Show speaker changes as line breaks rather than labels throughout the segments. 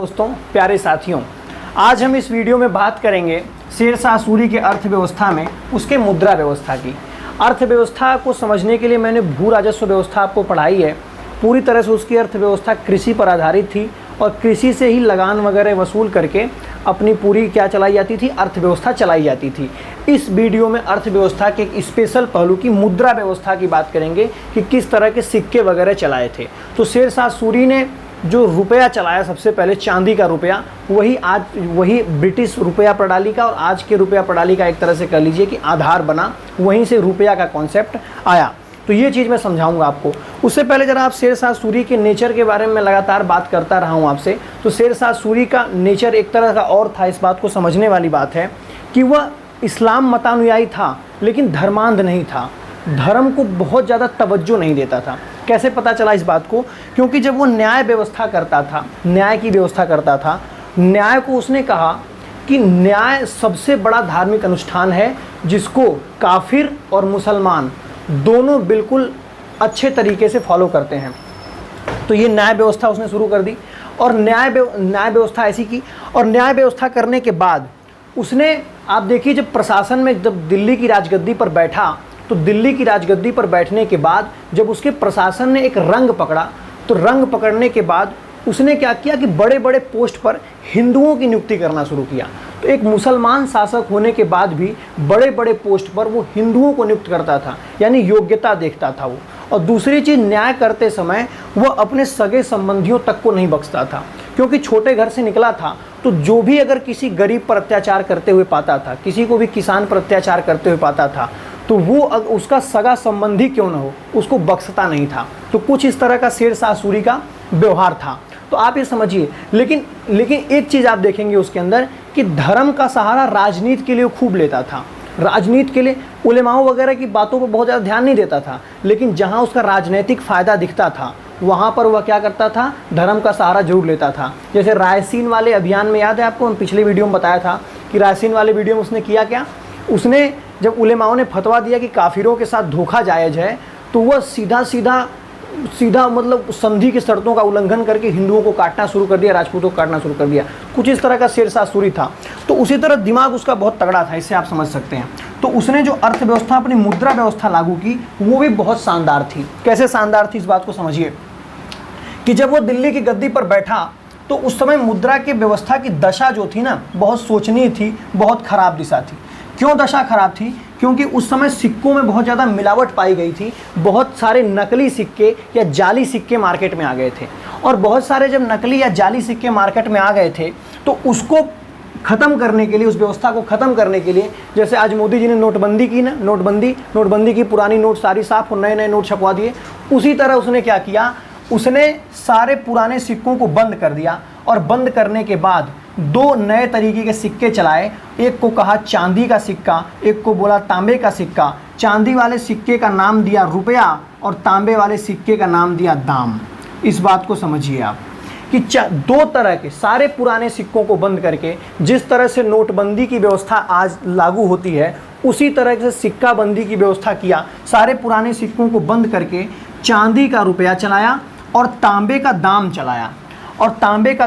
दोस्तों, प्यारे साथियों, आज हम इस वीडियो में बात करेंगे शेरशाह सूरी के अर्थव्यवस्था में उसके मुद्रा व्यवस्था की। अर्थव्यवस्था को समझने के लिए मैंने भू राजस्व व्यवस्था आपको पढ़ाई है। पूरी तरह से उसकी अर्थव्यवस्था कृषि पर आधारित थी और कृषि से ही लगान वगैरह वसूल करके अपनी पूरी क्या चलाई जाती थी, अर्थव्यवस्था चलाई जाती थी। इस वीडियो में अर्थव्यवस्था के एक स्पेशल पहलू की मुद्रा व्यवस्था की बात करेंगे कि किस तरह के सिक्के वगैरह चलाए थे। तो शेरशाह सूरी ने जो रुपया चलाया, सबसे पहले चांदी का रुपया, वही ब्रिटिश रुपया प्रणाली का और आज के रुपया प्रणाली का एक तरह से कह लीजिए कि आधार बना। वहीं से रुपया का कॉन्सेप्ट आया। तो ये चीज़ मैं समझाऊंगा आपको। उससे पहले जरा आप शेरशाह सूरी के नेचर के बारे में लगातार बात करता रहा हूँ आपसे। तो शेरशाह सूरी का नेचर एक तरह का और था। इस बात को समझने वाली बात है कि वह इस्लाम मतानुयायी था, लेकिन धर्मांध नहीं था। धर्म को बहुत ज़्यादा तवज्जो नहीं देता था। कैसे पता चला इस बात को? क्योंकि जब वो न्याय व्यवस्था करता था, न्याय की व्यवस्था करता था, न्याय को उसने कहा कि न्याय सबसे बड़ा धार्मिक अनुष्ठान है जिसको काफिर और मुसलमान दोनों बिल्कुल अच्छे तरीके से फॉलो करते हैं। तो ये न्याय व्यवस्था उसने शुरू कर दी और न्याय व्यवस्था ऐसी की। और न्याय व्यवस्था करने के बाद उसने, आप देखिए, जब प्रशासन में जब दिल्ली की राजगद्दी पर बैठा, तो दिल्ली की राजगद्दी पर बैठने के बाद जब उसके प्रशासन ने एक रंग पकड़ा, तो रंग पकड़ने के बाद उसने क्या किया कि बड़े बड़े पोस्ट पर हिंदुओं की नियुक्ति करना शुरू किया। तो एक मुसलमान शासक होने के बाद भी बड़े बड़े पोस्ट पर वो हिंदुओं को नियुक्त करता था, यानी योग्यता देखता था वो। और दूसरी चीज़, न्याय करते समय वह अपने सगे संबंधियों तक को नहीं बख्शता था, क्योंकि छोटे घर से निकला था। तो जो भी अगर किसी गरीब पर अत्याचार करते हुए पाता था, किसी को भी किसान पर अत्याचार करते हुए पाता था, तो वो उसका सगा संबंधी क्यों न हो, उसको बख्शता नहीं था। तो कुछ इस तरह का शेरशाह सूरी का व्यवहार था। तो आप ये समझिए। लेकिन एक चीज़ आप देखेंगे उसके अंदर कि धर्म का सहारा राजनीति के लिए खूब लेता था। राजनीति के लिए उलेमाओं वगैरह की बातों पर बहुत ज़्यादा ध्यान नहीं देता था, लेकिन जहाँ उसका राजनीतिक फ़ायदा दिखता था वहाँ पर वह क्या करता था, धर्म का सहारा जरूर लेता था। जैसे रायसीन वाले अभियान में याद है आपको, हम पिछले वीडियो में बताया था कि रायसीन वाले वीडियो में उसने किया क्या। उसने जब उलेमाओं ने फतवा दिया कि काफिरों के साथ धोखा जायज़ है, तो वह सीधा मतलब संधि की शर्तों का उल्लंघन करके हिंदुओं को काटना शुरू कर दिया, राजपूतों को काटना शुरू कर दिया। कुछ इस तरह का शेरशाह सूरी था। तो उसी तरह दिमाग उसका बहुत तगड़ा था, इससे आप समझ सकते हैं। तो उसने जो अर्थव्यवस्था, अपनी मुद्रा व्यवस्था लागू की, वो भी बहुत शानदार थी। कैसे शानदार थी, इस बात को समझिए कि जब वो दिल्ली की गद्दी पर बैठा, तो उस समय मुद्रा की व्यवस्था की दशा जो थी ना, बहुत शोचनीय थी, बहुत खराब दिशा थी। क्यों दशा खराब थी? क्योंकि उस समय सिक्कों में बहुत ज़्यादा मिलावट पाई गई थी। बहुत सारे नकली सिक्के या जाली सिक्के मार्केट में आ गए थे। और बहुत सारे जब नकली या जाली सिक्के मार्केट में आ गए थे, तो उसको ख़त्म करने के लिए, उस व्यवस्था को ख़त्म करने के लिए, जैसे आज मोदी जी ने नोटबंदी की ना, नोटबंदी की, पुरानी नोट सारी साफ और नए नए नोट छपवा दिए। उसी तरह उसने क्या किया, उसने सारे पुराने सिक्कों को बंद कर दिया। और बंद करने के बाद दो नए तरीके के सिक्के चलाए। एक को कहा चांदी का सिक्का, एक को बोला तांबे का सिक्का। चांदी वाले सिक्के का नाम दिया रुपया और तांबे वाले सिक्के का नाम दिया दाम। इस बात को समझिए आप कि दो तरह के सारे पुराने सिक्कों को बंद करके, जिस तरह से नोटबंदी की व्यवस्था आज लागू होती है, उसी तरह से सिक्का बंदी की व्यवस्था किया। सारे पुराने सिक्कों को बंद करके चांदी का रुपया चलाया और तांबे का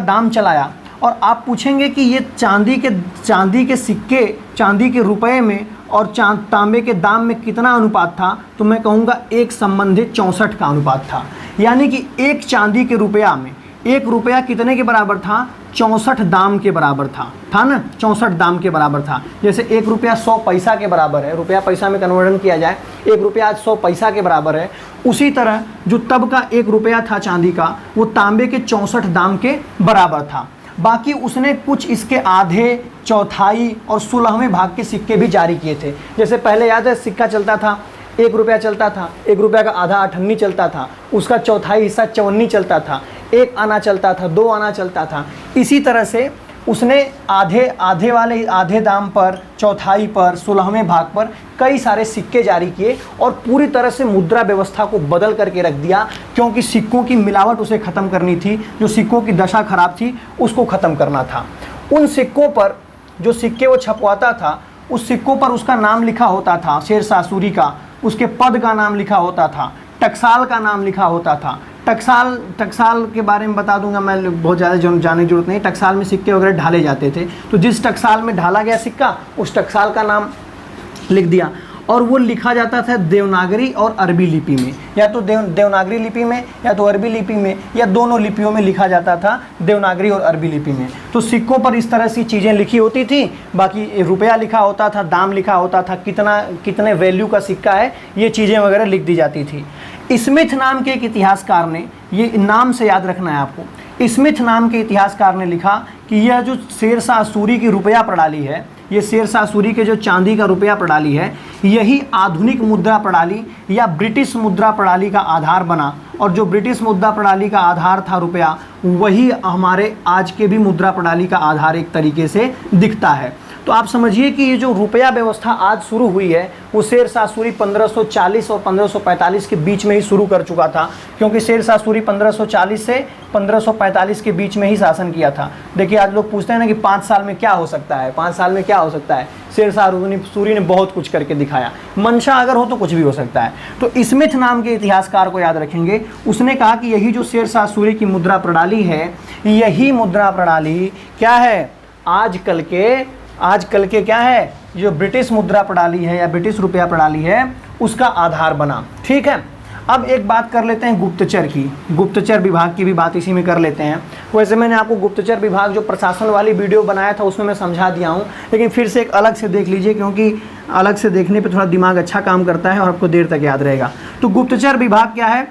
दाम चलाया। और आप पूछेंगे कि ये चांदी के सिक्के, चांदी के रुपए में और तांबे के दाम में कितना अनुपात था? तो मैं कहूँगा 1:64 का अनुपात था। यानी कि एक चांदी के रुपया में एक रुपया कितने के बराबर था? 64 दाम के बराबर था ना, 64 दाम के बराबर था। जैसे एक रुपया 100 पैसा के बराबर है, रुपया पैसा में कन्वर्जन किया जाए, एक रुपया आज 100 पैसा के बराबर है। उसी तरह जो तब का एक रुपया था चांदी का, वो तांबे के 64 दाम के बराबर था। बाकी उसने कुछ इसके आधे, चौथाई और 16वें भाग के सिक्के भी जारी किए थे। जैसे पहले याद है, सिक्का चलता था, 1 रुपया चलता था, 1 रुपया का आधा अठन्नी चलता था, उसका चौथाई हिस्सा चवन्नी चलता था, 1 आना चलता था, 2 आना चलता था। इसी तरह से उसने आधे दाम पर, चौथाई पर, 16वें भाग पर कई सारे सिक्के जारी किए और पूरी तरह से मुद्रा व्यवस्था को बदल करके रख दिया। क्योंकि सिक्कों की मिलावट उसे ख़त्म करनी थी, जो सिक्कों की दशा खराब थी उसको ख़त्म करना था। उन सिक्कों पर जो सिक्के वो छपवाता था, उस सिक्कों पर उसका नाम लिखा होता था, शेरशाह सूरी का, उसके पद का नाम लिखा होता था, टकसाल का नाम लिखा होता था। टकसाल के बारे में बता दूंगा मैं, बहुत ज़्यादा जानने की जरूरत नहीं। टकसाल में सिक्के वगैरह ढाले जाते थे, तो जिस टकसाल में ढाला गया सिक्का उस टकसाल का नाम लिख दिया। और वो लिखा जाता था देवनागरी और अरबी लिपि में, या तो देवनागरी लिपि में या तो अरबी लिपि में, या दोनों लिपियों में लिखा जाता था, देवनागरी और अरबी लिपि में। तो सिक्कों पर इस तरह से चीज़ें लिखी होती थी। बाकी रुपया लिखा होता था, दाम लिखा होता था, कितने वैल्यू का सिक्का है, ये चीज़ें वगैरह लिख दी जाती थी। स्मिथ नाम के एक इतिहासकार ने, ये नाम से याद रखना है आपको, स्मिथ नाम के इतिहासकार ने लिखा कि यह जो शेरशाह सूरी की रुपया प्रणाली है, ये शेरशाह सूरी के जो चांदी का रुपया प्रणाली है, यही आधुनिक मुद्रा प्रणाली या ब्रिटिश मुद्रा प्रणाली का आधार बना। और जो ब्रिटिश मुद्रा प्रणाली का आधार था रुपया, वही हमारे आज के भी मुद्रा प्रणाली का आधार एक तरीके से दिखता है। तो आप समझिए कि ये जो रुपया व्यवस्था आज शुरू हुई है, वो शेरशाह सूरी 1540 और 1545 के बीच में ही शुरू कर चुका था, क्योंकि शेरशाह सूरी 1540 से 1545 के बीच में ही शासन किया था। देखिए आज लोग पूछते हैं ना कि 5 साल में क्या हो सकता है, 5 साल में क्या हो सकता है। शेरशाह सूरी ने बहुत कुछ करके दिखाया, मंशा अगर हो तो कुछ भी हो सकता है। तो स्मिथ नाम के इतिहासकार को याद रखेंगे, उसने कहा कि यही जो शेरशाह सूरी की मुद्रा प्रणाली है, यही मुद्रा प्रणाली क्या है, आजकल के क्या है, जो ब्रिटिश मुद्रा प्रणाली है या ब्रिटिश रुपया प्रणाली है, उसका आधार बना। ठीक है, अब एक बात कर लेते हैं गुप्तचर की, गुप्तचर विभाग की भी बात इसी में कर लेते हैं। वैसे मैंने आपको गुप्तचर विभाग जो प्रशासन वाली वीडियो बनाया था उसमें मैं समझा दिया हूँ, लेकिन फिर से एक अलग से देख लीजिए, क्योंकि अलग से देखने पर थोड़ा दिमाग अच्छा काम करता है और आपको देर तक याद रहेगा। तो गुप्तचर विभाग क्या है,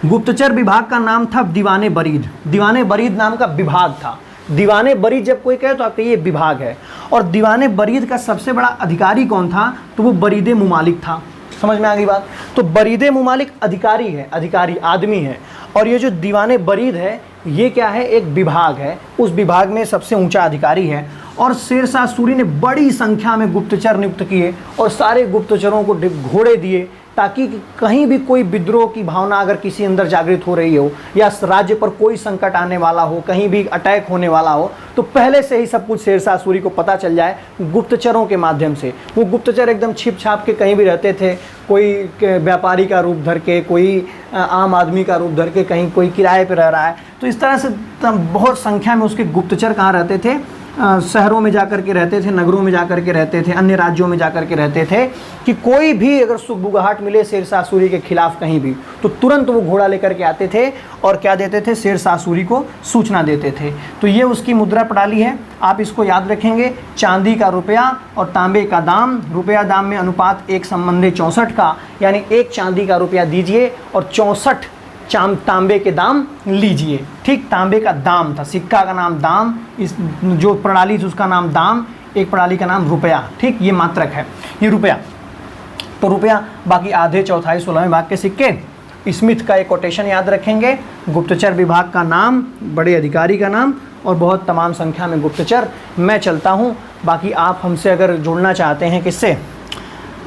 गुप्तचर विभाग का नाम था दीवाने बरीद। दीवाने बरीद नाम का विभाग था। दीवाने बरीद जब कोई कहे तो आप कहिए विभाग है। और दीवाने बरीद का सबसे बड़ा अधिकारी कौन था, तो वो बरीदे मुमालिक था। समझ में आ गई बात। तो बरीदे मुमालिक अधिकारी है, अधिकारी आदमी है। और ये जो दीवाने बरीद है, ये क्या है, एक विभाग है, उस विभाग में सबसे ऊंचा अधिकारी है। और शेरशाह सूरी ने बड़ी संख्या में गुप्तचर नियुक्त किए और सारे गुप्तचरों को घोड़े दिए, ताकि कहीं भी कोई विद्रोह की भावना अगर किसी अंदर जागृत हो रही हो, या राज्य पर कोई संकट आने वाला हो, कहीं भी अटैक होने वाला हो, तो पहले से ही सब कुछ शेरशाह सूरी को पता चल जाए गुप्तचरों के माध्यम से। वो गुप्तचर एकदम छिप छाप के कहीं भी रहते थे, कोई व्यापारी का रूप धर के, कोई आम आदमी का रूप धर के, कहीं कोई किराए पर रह रहा है। तो इस तरह से बहुत संख्या में उसके गुप्तचर कहाँ रहते थे, शहरों में जाकर के रहते थे, नगरों में जाकर के रहते थे, अन्य राज्यों में जाकर के रहते थे, कि कोई भी अगर सुगबुगाहट मिले शेरशाह सूरी के खिलाफ कहीं भी, तो तुरंत वो घोड़ा लेकर के आते थे और क्या देते थे, शेरशाह सूरी को सूचना देते थे। तो ये उसकी मुद्रा प्रणाली है, आप इसको याद रखेंगे। चांदी का रुपया और तांबे का दाम, रुपया दाम में अनुपात 1:64 का, यानी 1 चांदी का रुपया दीजिए और 64 तांबे के दाम लीजिए। ठीक, तांबे का दाम था, सिक्का का नाम दाम, इस जो प्रणाली थी उसका नाम दाम, एक प्रणाली का नाम रुपया। ठीक, ये मात्रक है, ये रुपया। तो रुपया, बाकी आधे चौथाई 16वें भाग के सिक्के। स्मिथ का एक कोटेशन याद रखेंगे, गुप्तचर विभाग का नाम, बड़े अधिकारी का नाम और बहुत तमाम संख्या में गुप्तचर। मैं चलता हूँ, बाकी आप हमसे अगर जुड़ना चाहते हैं किससे,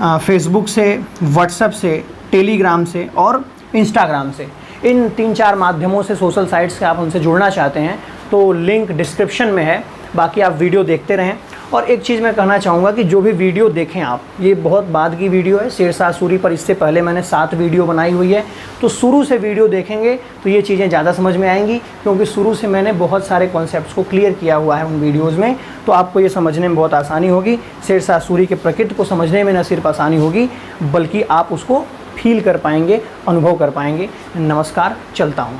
फेसबुक से, व्हाट्सएप से, टेलीग्राम से और इंस्टाग्राम से, इन 3-4 माध्यमों से, सोशल साइट्स से आप हमसे जुड़ना चाहते हैं तो लिंक डिस्क्रिप्शन में है। बाकी आप वीडियो देखते रहें। और एक चीज़ मैं कहना चाहूँगा कि जो भी वीडियो देखें आप, ये बहुत बाद की वीडियो है, शेरशाह सूरी पर इससे पहले मैंने 7 वीडियो बनाई हुई है। तो शुरू से वीडियो देखेंगे तो ये चीज़ें ज़्यादा समझ में आएंगी, क्योंकि शुरू से मैंने बहुत सारे कॉन्सेप्ट्स को क्लियर किया हुआ है उन वीडियोज़ में। तो आपको ये समझने में बहुत आसानी होगी। शेरशाह सूरी के प्रकृति को समझने में न सिर्फ आसानी होगी, बल्कि आप उसको फील कर पाएंगे, अनुभव कर पाएंगे। नमस्कार, चलता हूँ।